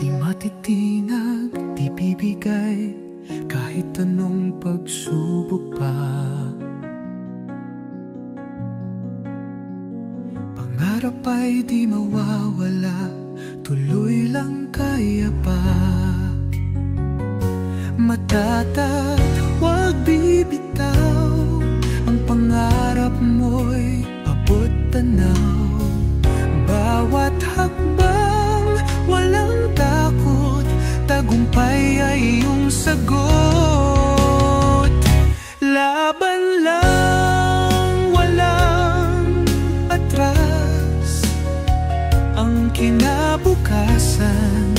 Di matitinag, di bibigay kahit anong pagsubok pa. Pangarap ay di mawawala, tuloy lang kaya pa. Matatag, huwag bibitaw, ang pangarap mo'y abot tanaw. Bawat hakbang, walang takot, tagumpay ay iyong sagot. Laban lang, walang atras, ang kinabukasan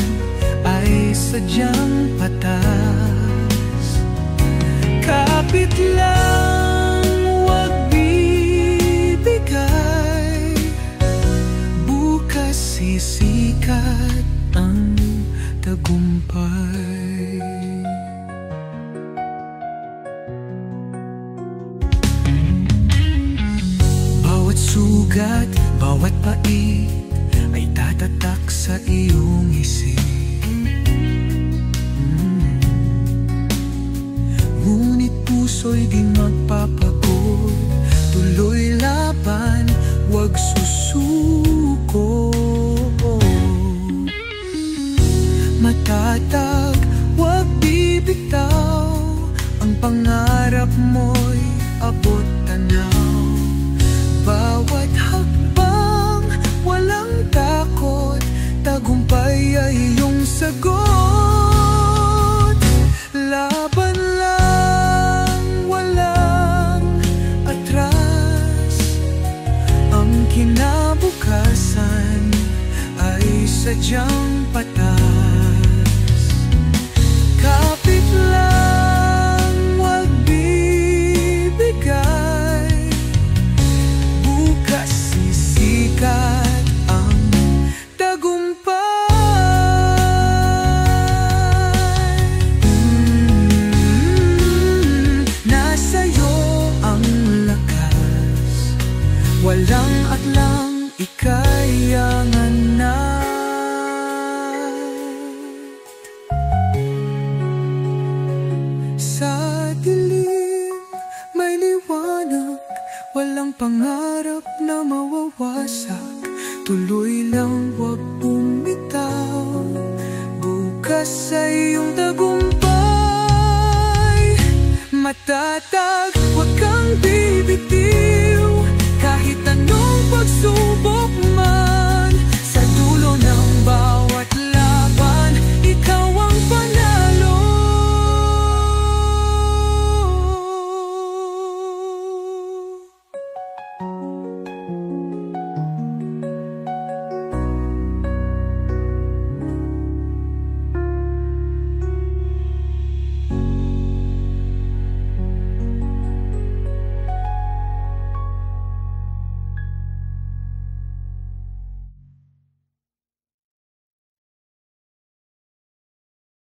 ay sadyang patas. Kapit lang, huwag bibigay, bukas sisikat ang tagumpay. Bawat sugat, bawat pait ay tatatak sa iyong isip. Ngunit puso'y di magpapagod, tuloy laban, huwag susuko. Matatag, huwag bibitaw, ang pangarap mo'y abot tanaw. Bawat hakbang, walang takot, tagumpay ay iyong sagot. Laban lang, walang atras, ang kinabukasan ay sadyang patas. Kapit lang, huwag bibigay, bukas sisikat ang tagumpay. Nasa'yo ang lakas, walang aklang ikayanganay. Sa dilim may liwanag, walang pangarap na mawawasak. Tuloy lang, huwag bumitaw, bukas ay iyong tagumpay. Matatag,